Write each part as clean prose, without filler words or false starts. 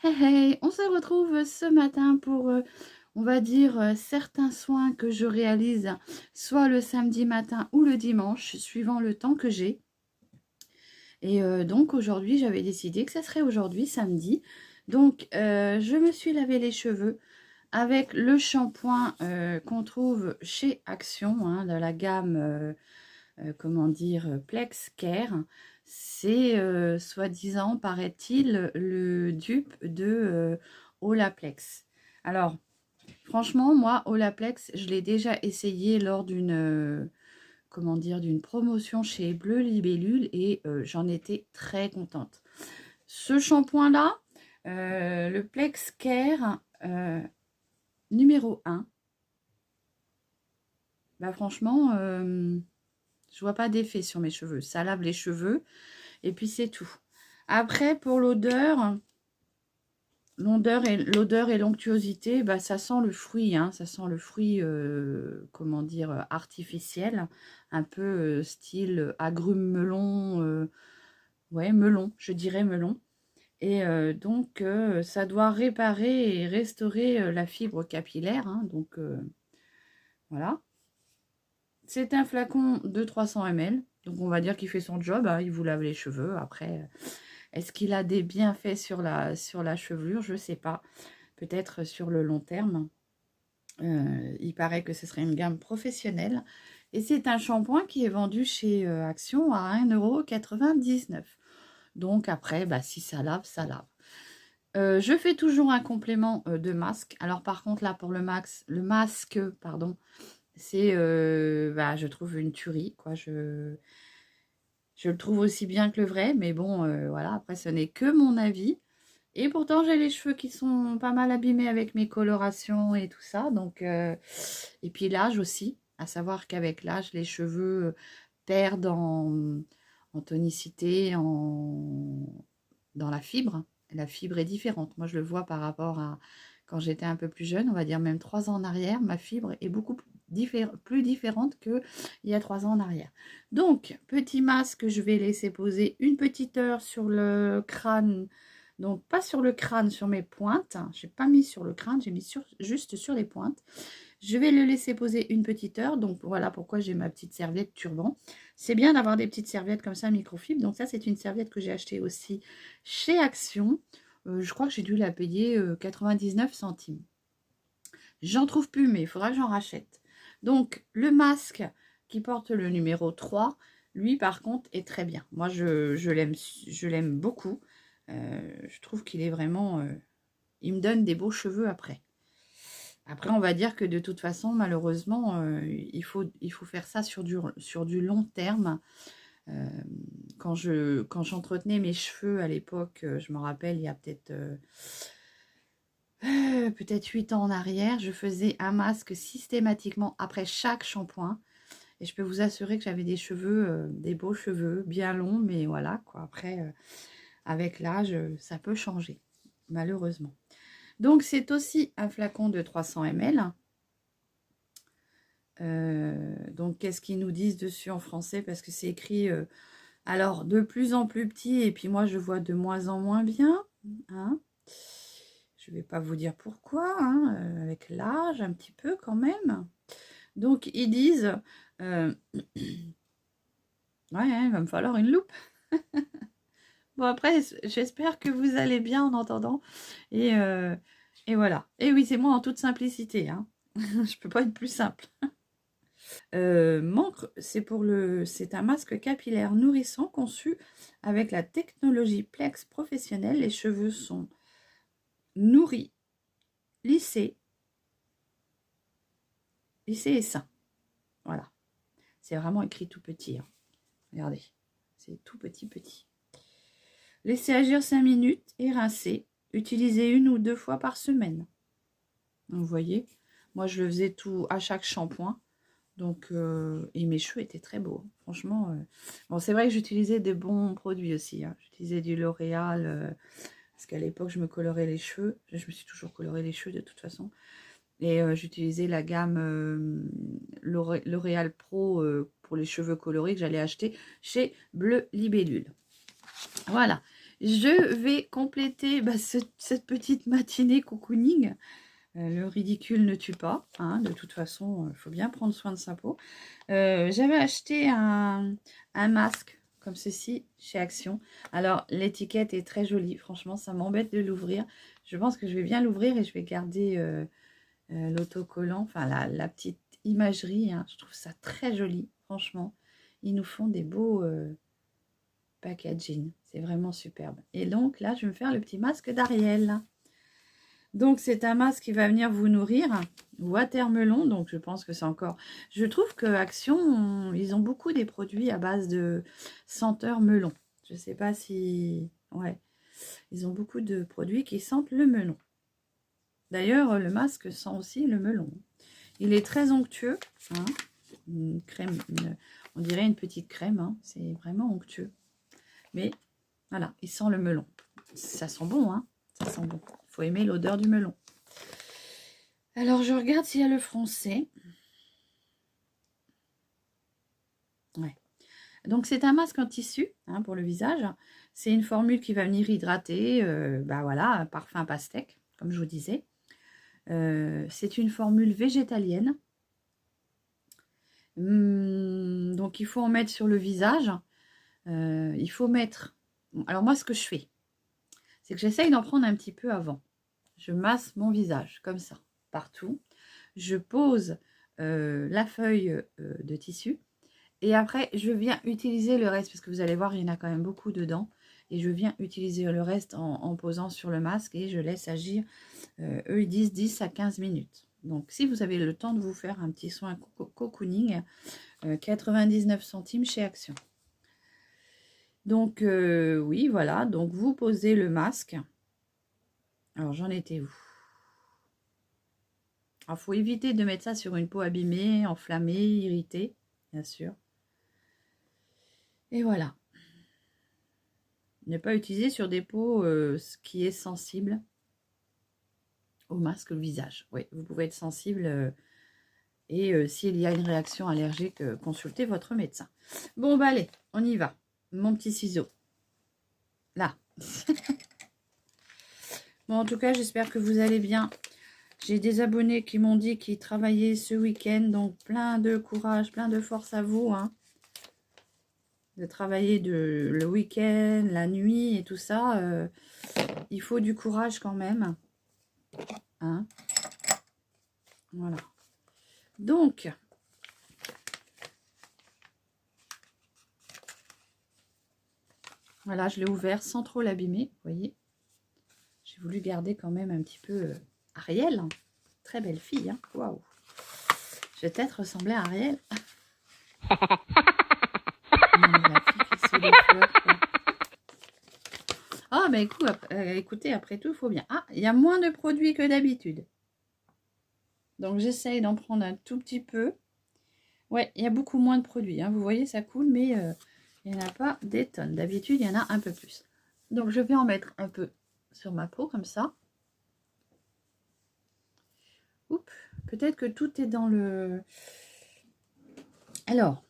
Hey hey, on se retrouve ce matin pour, on va dire, certains soins que je réalise soit le samedi matin ou le dimanche, suivant le temps que j'ai. Et donc aujourd'hui, j'avais décidé que ça serait aujourd'hui, samedi. Donc je me suis lavé les cheveux avec le shampoing qu'on trouve chez Action, hein, de la gamme, comment dire, Plex Care. C'est soi-disant, paraît-il, le dupe de Olaplex. Alors, franchement, moi, Olaplex, je l'ai déjà essayé lors d'une comment dire, d'une promotion chez Bleu Libellule et j'en étais très contente. Ce shampoing-là, le Plex Care numéro 1, bah franchement, je vois pas d'effet sur mes cheveux. Ça lave les cheveux et puis c'est tout. Après, pour l'odeur et l'onctuosité, bah, ça sent le fruit, hein, ça sent le fruit, comment dire, artificiel, un peu style agrumes melon, ouais, melon, je dirais melon. Et donc, ça doit réparer et restaurer la fibre capillaire, hein, donc voilà. C'est un flacon de 300 ml, donc on va dire qu'il fait son job, hein, il vous lave les cheveux. Après, est-ce qu'il a des bienfaits sur la chevelure? Je ne sais pas. Peut-être sur le long terme. Il paraît que ce serait une gamme professionnelle. Et c'est un shampoing qui est vendu chez Action à 1,99 €. Donc après, bah, si ça lave, ça lave. Je fais toujours un complément de masque. Alors par contre, là, pour le masque, pardon, c'est, bah, je trouve une tuerie, quoi. Je le trouve aussi bien que le vrai, mais bon, voilà, après, ce n'est que mon avis. Et pourtant, j'ai les cheveux qui sont pas mal abîmés avec mes colorations et tout ça. Donc, et puis l'âge aussi, à savoir qu'avec l'âge, les cheveux perdent en tonicité, dans la fibre. La fibre est différente. Moi, je le vois par rapport à quand j'étais un peu plus jeune, on va dire même 3 ans en arrière, ma fibre est beaucoup plus différente qu'il y a 3 ans en arrière. Donc, petit masque, je vais laisser poser une petite heure sur le crâne. Donc, pas sur le crâne, sur mes pointes. Je n'ai pas mis sur le crâne, j'ai mis juste sur les pointes. Je vais le laisser poser une petite heure. Donc, voilà pourquoi j'ai ma petite serviette turban. C'est bien d'avoir des petites serviettes comme ça, microfibre. Donc, ça, c'est une serviette que j'ai achetée aussi chez Action. Je crois que j'ai dû la payer 99 centimes. J'en trouve plus, mais il faudra que j'en rachète. Donc, le masque qui porte le numéro 3, lui, par contre, est très bien. Moi, je l'aime beaucoup. Je trouve qu'il est vraiment... il me donne des beaux cheveux après. Après, on va dire que de toute façon, malheureusement, il faut faire ça sur du long terme. Quand j'entretenais mes cheveux à l'époque, je me rappelle, il y a peut-être 8 ans en arrière, je faisais un masque systématiquement après chaque shampoing. Et je peux vous assurer que j'avais des cheveux, des beaux cheveux, bien longs, mais voilà, quoi. Après, avec l'âge, ça peut changer, malheureusement. Donc, c'est aussi un flacon de 300 ml. Donc, qu'est-ce qu'ils nous disent dessus en français? Parce que c'est écrit, alors, de plus en plus petit, et puis moi, je vois de moins en moins bien. Hein. Je ne vais pas vous dire pourquoi, hein, avec l'âge, un petit peu quand même. Donc, ils disent, ouais, hein, il va me falloir une loupe. Bon, après, j'espère que vous allez bien en entendant. Et voilà. Et oui, c'est moi en toute simplicité. Hein. Je peux pas être plus simple. Mancre, c'est un masque capillaire nourrissant conçu avec la technologie Plex professionnelle. Les cheveux sont nourris, lissés et sains. Voilà. C'est vraiment écrit tout petit. Hein. Regardez. C'est tout petit, petit. Laissez agir 5 minutes et rincer. Utilisez 1 ou 2 fois par semaine. Vous voyez, moi je le faisais tout à chaque shampoing. Donc, et mes cheveux étaient très beaux. Franchement, bon, c'est vrai que j'utilisais des bons produits aussi. Hein. J'utilisais du L'Oréal, parce qu'à l'époque, je me colorais les cheveux. Je me suis toujours coloré les cheveux de toute façon. Et j'utilisais la gamme L'Oréal Pro pour les cheveux colorés que j'allais acheter chez Bleu Libellule. Voilà. je vais compléter cette petite matinée cocooning. Le ridicule ne tue pas, hein, de toute façon, il faut bien prendre soin de sa peau. J'avais acheté un masque comme ceci chez Action. Alors, l'étiquette est très jolie, franchement, ça m'embête de l'ouvrir. Je pense que je vais bien l'ouvrir et je vais garder l'autocollant, enfin la petite imagerie, hein. Je trouve ça très joli, franchement. Ils nous font des beaux packaging, c'est vraiment superbe. Et donc là, je vais me faire le petit masque d'Ariel. Donc, c'est un masque qui va venir vous nourrir. Watermelon, donc je pense que c'est encore... Je trouve que Action, ils ont beaucoup des produits à base de senteur melon. Je ne sais pas si... Ouais, ils ont beaucoup de produits qui sentent le melon. D'ailleurs, le masque sent aussi le melon. Il est très onctueux. Hein, une crème, on dirait une petite crème. Hein, c'est vraiment onctueux. Mais voilà, il sent le melon. Ça sent bon, hein. Ça sent bon. Il faut aimer l'odeur du melon. Alors, je regarde s'il y a le français. Ouais. Donc, c'est un masque en tissu, hein, pour le visage. C'est une formule qui va venir hydrater. Voilà, un parfum pastèque, comme je vous disais. C'est une formule végétalienne. Donc, il faut en mettre sur le visage. Il faut mettre... Alors, moi, ce que je fais, c'est que j'essaye d'en prendre un petit peu avant. Je masse mon visage, comme ça, partout. Je pose la feuille de tissu. Et après, je viens utiliser le reste, parce que vous allez voir, il y en a quand même beaucoup dedans. Et je viens utiliser le reste en posant sur le masque et je laisse agir. Eux, ils disent 10 à 15 minutes. Donc, si vous avez le temps de vous faire un petit soin cocooning, 99 centimes chez Action. Donc, oui, voilà. Donc, vous posez le masque. Alors, j'en étais où? Alors, il faut éviter de mettre ça sur une peau abîmée, enflammée, irritée, bien sûr. Et voilà. Ne pas utiliser sur des peaux qui est sensible au masque, au visage. Oui, vous pouvez être sensible et s'il y a une réaction allergique, consultez votre médecin. Bon, bah allez, on y va. Mon petit ciseau. Là. Bon, en tout cas, j'espère que vous allez bien. J'ai des abonnés qui m'ont dit qu'ils travaillaient ce week-end, donc plein de courage, plein de force à vous, hein, de travailler le week-end, la nuit et tout ça. Il faut du courage quand même. Hein. Voilà. Donc, voilà, je l'ai ouvert sans trop l'abîmer, vous voyez. J'ai voulu garder quand même un petit peu Ariel. Très belle fille, hein. Waouh. Je vais peut-être ressembler à Ariel. Non, mais la fille qui se les fleurs, quoi. Ah, mais écoutez, après tout, il faut bien. Ah, il y a moins de produits que d'habitude. Donc, j'essaye d'en prendre un tout petit peu. Ouais, il y a beaucoup moins de produits. Hein. Vous voyez, ça coule, mais il n'y en a pas des tonnes. D'habitude, il y en a un peu plus. Donc, je vais en mettre un peu sur ma peau, comme ça. Oups, peut-être que tout est dans le... Alors,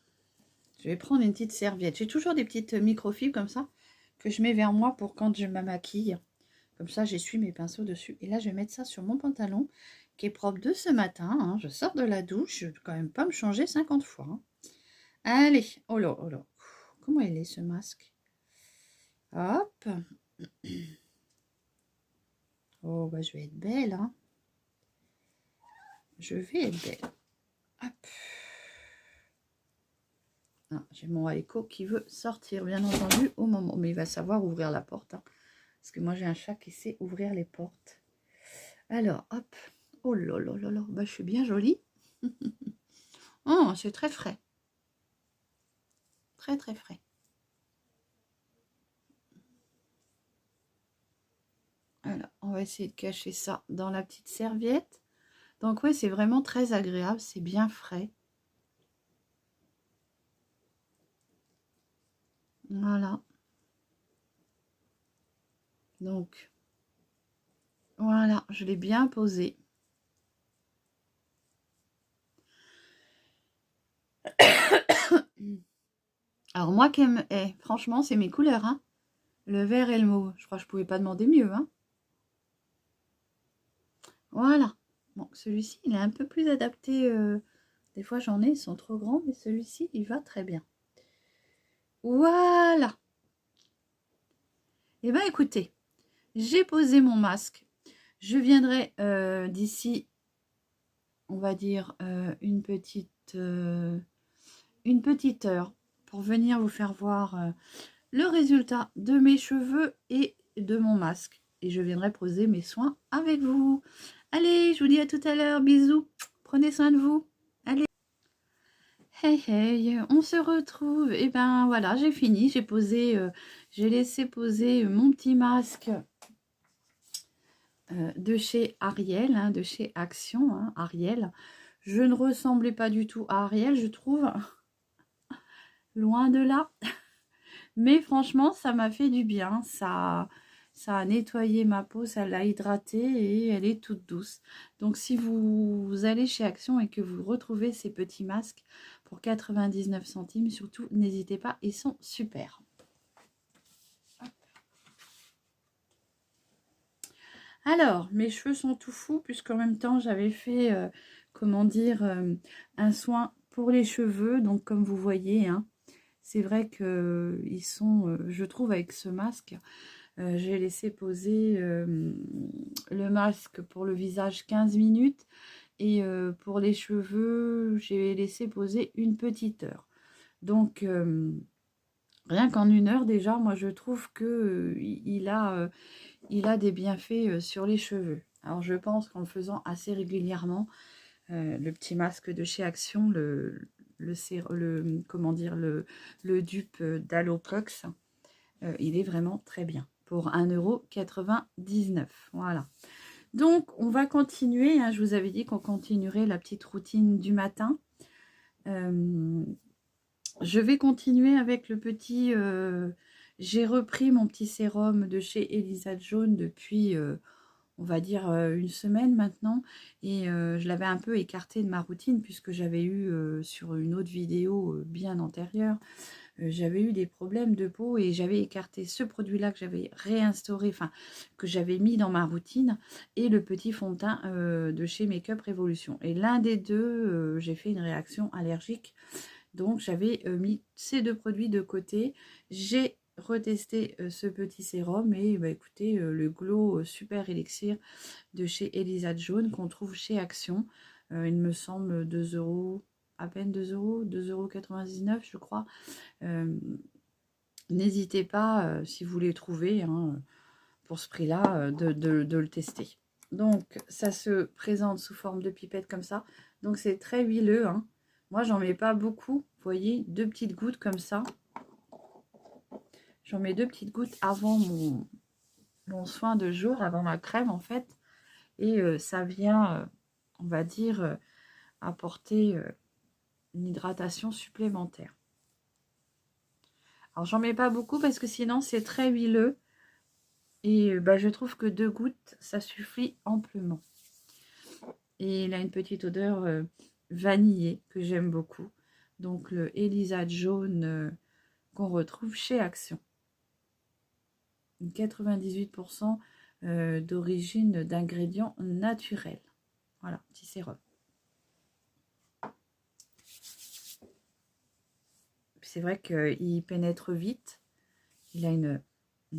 je vais prendre une petite serviette. J'ai toujours des petites microfibres comme ça, que je mets vers moi pour quand je me maquille. Comme ça, j'essuie mes pinceaux dessus. Et là, je vais mettre ça sur mon pantalon, qui est propre de ce matin. Hein. Je sors de la douche, je ne vais quand même pas me changer 50 fois. Hein. Allez, oh là, oh là. Comment il est ce masque? Hop. Oh, bah je vais être belle, hein. Je vais être belle. Hop. Ah, j'ai mon Aiko qui veut sortir, bien entendu, au moment. Mais il va savoir ouvrir la porte. Hein, parce que moi, j'ai un chat qui sait ouvrir les portes. Alors, hop. Oh là là là là. Bah, je suis bien jolie. Oh, c'est très frais. Très, très frais. Alors, on va essayer de cacher ça dans la petite serviette. Donc, oui, c'est vraiment très agréable. C'est bien frais. Voilà. Donc, voilà, je l'ai bien posé. Alors, moi qui aime, franchement, c'est mes couleurs, hein. Le vert et le mauve. Je crois que je pouvais pas demander mieux, hein. Voilà. Bon, celui-ci, il est un peu plus adapté. Des fois, j'en ai, ils sont trop grands, mais celui-ci, il va très bien. Voilà. Eh bien, écoutez, j'ai posé mon masque. Je viendrai d'ici, on va dire, une petite heure pour venir vous faire voir le résultat de mes cheveux et de mon masque. Et je viendrai poser mes soins avec vous. Allez, je vous dis à tout à l'heure. Bisous. Prenez soin de vous. Allez. Hey, hey, on se retrouve. Et ben voilà, j'ai fini. J'ai laissé poser mon petit masque de chez Ariel, hein, de chez Action, hein, Ariel. Je ne ressemblais pas du tout à Ariel, je trouve. Loin de là. Mais franchement, ça m'a fait du bien. Ça a nettoyé ma peau, ça l'a hydratée et elle est toute douce. Donc, si vous allez chez Action et que vous retrouvez ces petits masques pour 99 centimes, surtout, n'hésitez pas, ils sont super. Alors, mes cheveux sont tout fous puisqu'en même temps, j'avais fait, comment dire, un soin pour les cheveux. Donc, comme vous voyez, hein, c'est vrai qu'ils sont, je trouve, avec ce masque, j'ai laissé poser le masque pour le visage 15 minutes et pour les cheveux, j'ai laissé poser une petite heure. Donc, rien qu'en une heure déjà, moi je trouve que il a des bienfaits sur les cheveux. Alors je pense qu'en le faisant assez régulièrement, le petit masque de chez Action, comment dire, le dupe d'Alocox, il est vraiment très bien pour 1,99 €. Voilà. Donc, on va continuer. Hein, je vous avais dit qu'on continuerait la petite routine du matin. Je vais continuer avec le petit... j'ai repris mon petit sérum de chez Elisa Jaune depuis, on va dire, une semaine maintenant. Et je l'avais un peu écarté de ma routine puisque j'avais eu sur une autre vidéo bien antérieure, j'avais eu des problèmes de peau et j'avais écarté ce produit-là que j'avais réinstauré, enfin, que j'avais mis dans ma routine, et le petit fond de teint de chez Make-up Révolution. Et l'un des deux, j'ai fait une réaction allergique. Donc, j'avais mis ces deux produits de côté. J'ai retesté ce petit sérum et bah, écoutez, le Glow Super Elixir de chez Elisa Jaune qu'on trouve chez Action. Il me semble 2 €, à peine 2 €, 2,99 € je crois. N'hésitez pas, si vous les trouvez, hein, pour ce prix-là, de le tester. Donc, ça se présente sous forme de pipette comme ça. Donc, c'est très huileux. Hein. Moi, j'en mets pas beaucoup. Vous voyez, 2 petites gouttes comme ça. J'en mets 2 petites gouttes avant mon soin de jour, avant ma crème, en fait. Et ça vient, on va dire, apporter une hydratation supplémentaire. Alors, j'en mets pas beaucoup parce que sinon, c'est très huileux. Et bah, je trouve que 2 gouttes, ça suffit amplement. Et il a une petite odeur vanillée que j'aime beaucoup. Donc, le Elisa Jaune qu'on retrouve chez Action. 98% d'origine d'ingrédients naturels. Voilà, petit sérum. C'est vrai qu'il pénètre vite. Il a une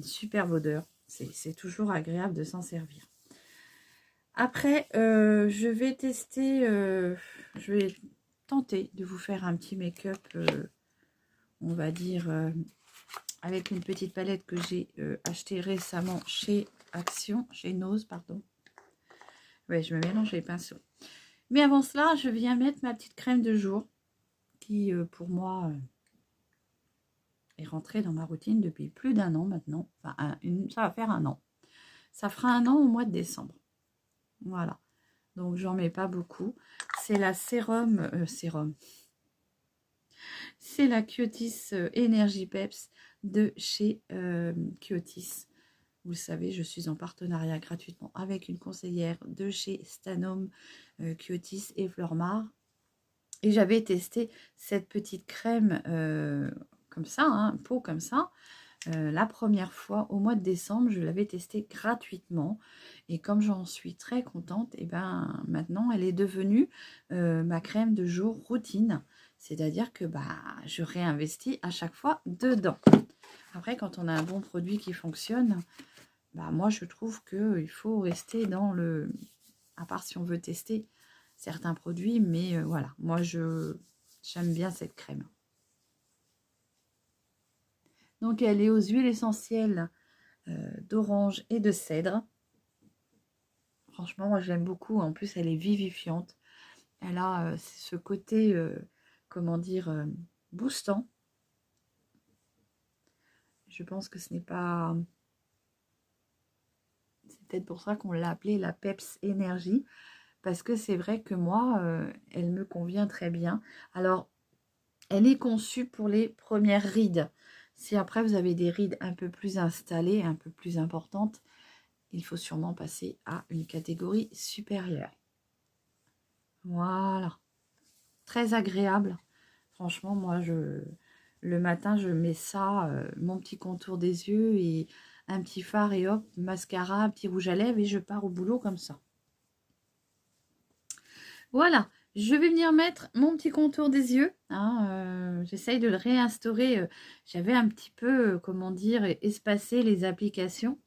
superbe odeur. C'est toujours agréable de s'en servir. Après, je vais tester, je vais tenter de vous faire un petit make-up, on va dire, avec une petite palette que j'ai achetée récemment chez Action, chez Nose, pardon. Ouais, je me mélange les pinceaux. Mais avant cela, je viens mettre ma petite crème de jour qui, pour moi, est rentrée dans ma routine depuis plus d'1 an maintenant. Enfin, ça va faire 1 an. Ça fera 1 an au mois de décembre. Voilà. Donc, j'en mets pas beaucoup. C'est la sérum. C'est la Kiotis Energy Peps de chez Kiotis. Vous le savez, je suis en partenariat gratuitement avec une conseillère de chez Stanome, Kiotis et Fleurmar. Et j'avais testé cette petite crème comme ça, hein, peau comme ça, La première fois, au mois de décembre, je l'avais testée gratuitement. Et comme j'en suis très contente, et ben maintenant, elle est devenue ma crème de jour routine. C'est-à-dire que je réinvestis à chaque fois dedans. Après, quand on a un bon produit qui fonctionne, moi, je trouve qu'il faut rester dans le... À part si on veut tester certains produits, mais voilà. Moi, j'aime bien cette crème. Donc, elle est aux huiles essentielles d'orange et de cèdre. Franchement, moi, je l'aime beaucoup. En plus, elle est vivifiante. Elle a ce côté, comment dire, boostant. Je pense que ce n'est pas... C'est peut-être pour ça qu'on l'a appelée la Peps Énergie. Parce que c'est vrai que moi, elle me convient très bien. Alors, elle est conçue pour les premières rides. Si après, vous avez des rides un peu plus installées, un peu plus importantes, il faut sûrement passer à une catégorie supérieure. Voilà. Très agréable. Franchement, moi, le matin, je mets ça, mon petit contour des yeux et un petit fard et hop, mascara, un petit rouge à lèvres et je pars au boulot comme ça. Voilà, je vais venir mettre mon petit contour des yeux. Hein, j'essaye de le réinstaurer. J'avais un petit peu, comment dire, espacé les applications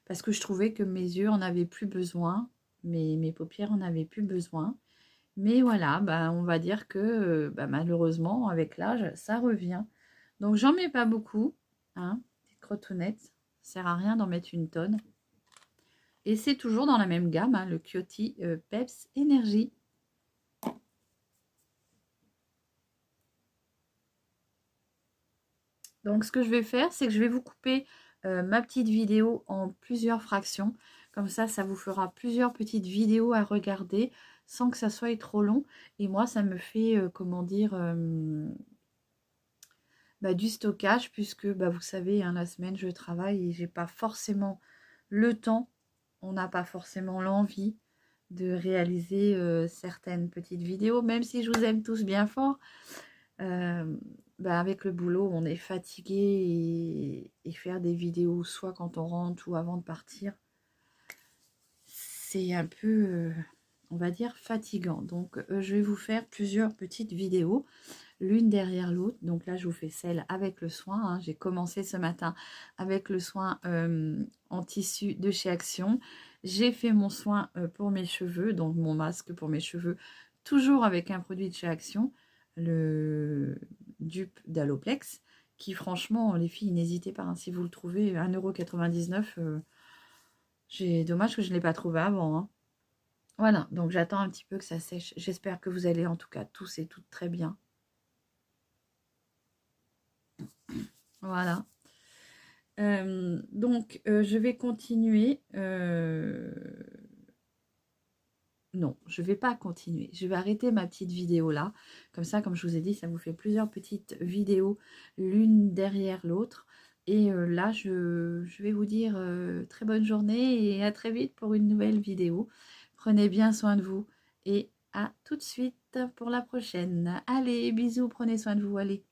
parce que je trouvais que mes yeux en avaient plus besoin, mes paupières en avaient plus besoin. Mais voilà, on va dire que malheureusement, avec l'âge, ça revient. Donc, j'en mets pas beaucoup. Hein, petite crotonnette. Ça sert à rien d'en mettre une tonne. Et c'est toujours dans la même gamme, hein, le Coty Peps Energy. Donc, ce que je vais faire, c'est que je vais vous couper ma petite vidéo en plusieurs fractions. Comme ça vous fera plusieurs petites vidéos à regarder sans que ça soit trop long. Et moi, ça me fait, comment dire, du stockage puisque, vous savez, hein, la semaine, je travaille et j'ai pas forcément le temps. On n'a pas forcément l'envie de réaliser certaines petites vidéos, même si je vous aime tous bien fort. Avec le boulot, on est fatigué et faire des vidéos, soit quand on rentre ou avant de partir, c'est un peu, on va dire, fatigant. Donc, je vais vous faire plusieurs petites vidéos, l'une derrière l'autre. Donc là, je vous fais celle avec le soin. Hein. J'ai commencé ce matin avec le soin en tissu de chez Action. J'ai fait mon soin pour mes cheveux, donc mon masque pour mes cheveux, toujours avec un produit de chez Action, le dupe d'Aloplex, qui franchement, les filles, n'hésitez pas, hein, si vous le trouvez, 1,99 €, dommage que je ne l'ai pas trouvé avant. Hein. Voilà, donc j'attends un petit peu que ça sèche. J'espère que vous allez en tout cas tous et toutes très bien. Voilà. Donc, je vais continuer. Non, je ne vais pas continuer. Je vais arrêter ma petite vidéo là. Comme ça, comme je vous ai dit, ça vous fait plusieurs petites vidéos, l'une derrière l'autre. Et là, je vais vous dire très bonne journée et à très vite pour une nouvelle vidéo. Prenez bien soin de vous et à tout de suite pour la prochaine. Allez, bisous, prenez soin de vous, allez.